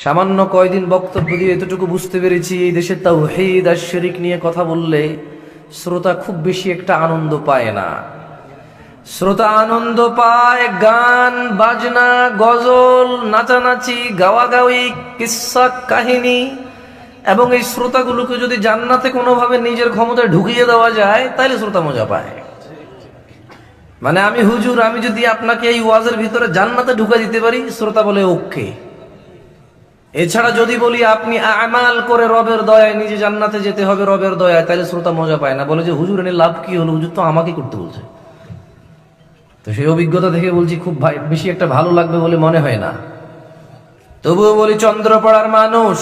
সামান্য কয়দিন বক্তব্য দিয়ে এতটুকু বুঝতে পেরেছি, এই দেশে তাওহীদ আর শিরক নিয়ে কথা বললে শ্রোতা খুব বেশি একটা আনন্দ পায় না। শ্রোতা আনন্দ পায় গান বাজনা, গজল, নাচানাচি, গাওয়াগাওয়ি, কিস্সা কাহিনী। এবং এই শ্রোতাগুলোকে যদি জান্নাতে কোনোভাবে নিজের ক্ষমতায় ঢুকিয়ে দেওয়া যায় তাহলে শ্রোতা মজা পায়। মানে আমি হুজুর, আমি যদি আপনাকে এই ওয়াজের ভিতরে জান্নাতে ঢুকা দিতে পারি, শ্রোতা বলে ওকে। এছাড়া যদি বলি আপনি আমাল করে রবের দয়ায় নিজে জান্নাতে যেতে হবে রবের দয়ায়, তাহলে শ্রোতা মজা পায় না, বলে যে হুজুর এনে লাভ কি হলো, হুজুর তো আমাকে করতে বলছে। তো সেই অভিজ্ঞতা থেকে বলছি খুব বেশি একটা ভালো লাগবে বলে মনে হয় না। তবুও বলি, চন্দ্রপাড়ার মানুষ,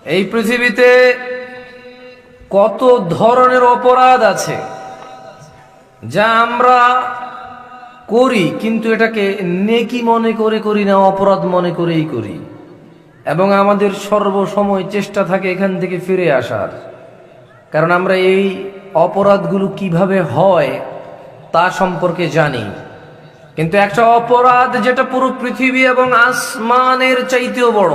এই পৃথিবীতে কত ধরনের অপরাধ আছে যা আমরা করি, কিন্তু এটাকে নেকি মনে করে করি না, অপরাধ মনে করেই করি। এবং আমাদের সর্বসময় চেষ্টা থাকে এখান থেকে ফিরে আসার, কারণ আমরা এই অপরাধগুলো কিভাবে হয় তা সম্পর্কে জানি। কিন্তু একটা অপরাধ যেটা পুরো পৃথিবী এবং আসমানের চাইতেও বড়,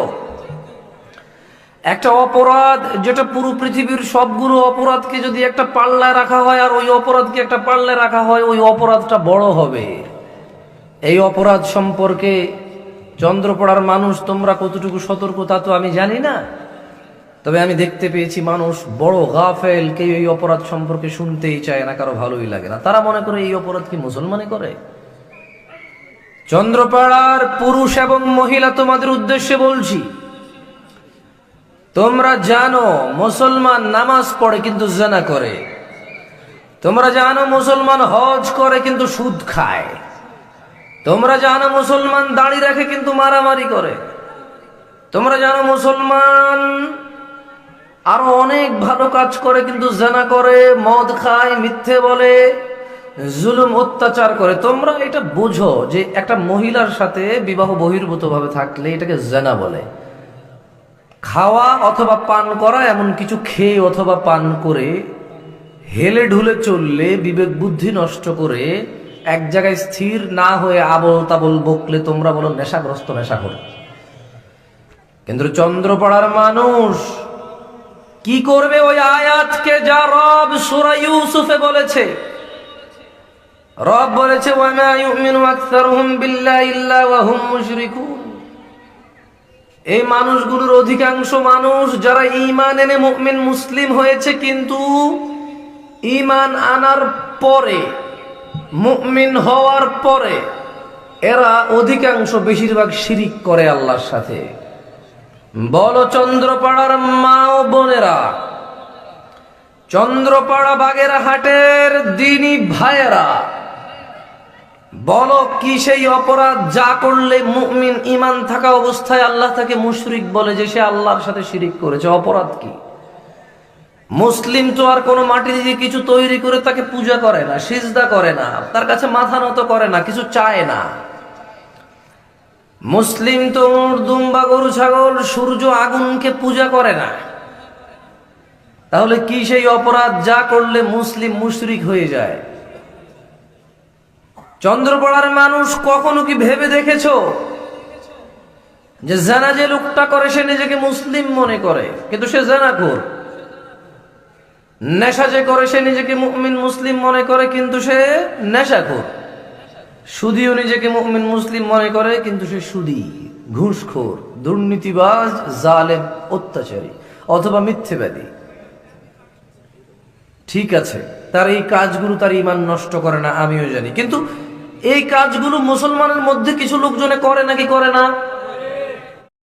একটা অপরাধ যেটা পুরো পৃথিবীর সবগুলো অপরাধকে যদি একটা পাল্লায় রাখা হয় আর ওই অপরাধকে একটা পাল্লায় রাখা হয়, ওই অপরাধটা বড় হবে। এই অপরাধ সম্পর্কে চন্দ্রপাড়ার মানুষ তোমরা কতটুকু সতর্ক তা তো আমি জানি না, তবে আমি দেখতে পেয়েছি মানুষ বড় গাফেল, কেউ এই অপরাধ সম্পর্কে শুনতেই চায় না, কারো ভালোই লাগে না। তারা মনে করে এই অপরাধ কি মুসলমানই করে। চন্দ্রপাড়ার পুরুষ এবং মহিলা তোমাদের উদ্দেশ্যে বলছি, তোমরা জানো মুসলমান নামাজ পড়ে কিন্তু জিনা করে। তোমরা জানো মুসলমান হজ করে কিন্তু সুদ খায়। তোমরা জানো মুসলমান দাড়ি রাখে কিন্তু মারামারি করে। তোমরা জানো মুসলমান আরো অনেক ভালো কাজ করে কিন্তু জিনা করে, মদ খায়, মিথ্যে বলে, জুলুম অত্যাচার করে। তোমরা এটা বুঝো যে একটা মহিলার সাথে বিবাহ বহির্ভূত ভাবে থাকলে এটাকে জিনা বলে। খাওয়া অথবা পান করা, এমন কিছু খেয়ে অথবা পান করে হেলে ঢুলে চললে, বিবেক বুদ্ধি নষ্ট করে এক জায়গায় স্থির না হয়ে আবল তাবল বকলে তোমরা বলো নেশাগ্রস্ত, নেশাখোর। কিন্তু চন্দ্রপাড়ার মানুষ কি করবে ওই আয়াতকে যা রব সূরা ইউসুফে বলেছে। রব বলেছে, ওয়ামা ইউমিনু আকসারুহুম বিল্লাহি ইল্লা ওয়া হুম মুশরিকুন। এই মানুষগুলোর অধিকাংশ মানুষ যারা ঈমান এনে মুমিন মুসলিম হয়েছে, কিন্তু ঈমান আনার পরে, মুমিন হওয়ার পরে এরা অধিকাংশ বেশিরভাগ শিরিক করে আল্লাহর সাথে। বলো চন্দ্রপাড়ার মা ও বোনেরা, চন্দ্রপাড়া বাগেরহাটের দ্বীনি ভাইয়েরা, বলো কি সেই অপরাধ যা করলে মুমিন ঈমান থাকা অবস্থায় আল্লাহ তাকে মুশরিক বলে, যে সে আল্লাহর সাথে শিরিক করেছে? অপরাধ কি? মুসলিম তো আর কোনো মাটি দিয়ে কিছু তৈরি করে তাকে পূজা করে না, সিজদা করে না, তার কাছে মাথা নত করে না, কিছু চায় না। মুসলিম তো উট, দুম্বা, গরু, ছাগল, সূর্য, আগুনকে পূজা করে না। তাহলে কি সেই অপরাধ যা করলে মুসলিম মুশরিক হয়ে যায়? চন্দ্রপাড়ার মানুষ কখনো কি ভেবে দেখেছো যে জিনা যে লোকটা করে সে নিজেকে মুসলিম মনে করে কিন্তু সে জিনাখোর? নেশা যে করে সে নিজেকে মুমিন মুসলিম মনে করে কিন্তু সে নেশাখোর। সুদীও নিজেকে মুমিন মুসলিম মনে করে কিন্তু সে সুদী, ঘুষখোর, দুর্নীতিবাজ, জালেম, অত্যাচারী অথবা মিথ্যেবাদী। ঠিক আছে, তার এই কাজগুলো তার ঈমান নষ্ট করে না, আমিও জানি, কিন্তু এই কাজগুলো মুসলমানের মধ্যে কিছু লোকজনে করে নাকি করে না?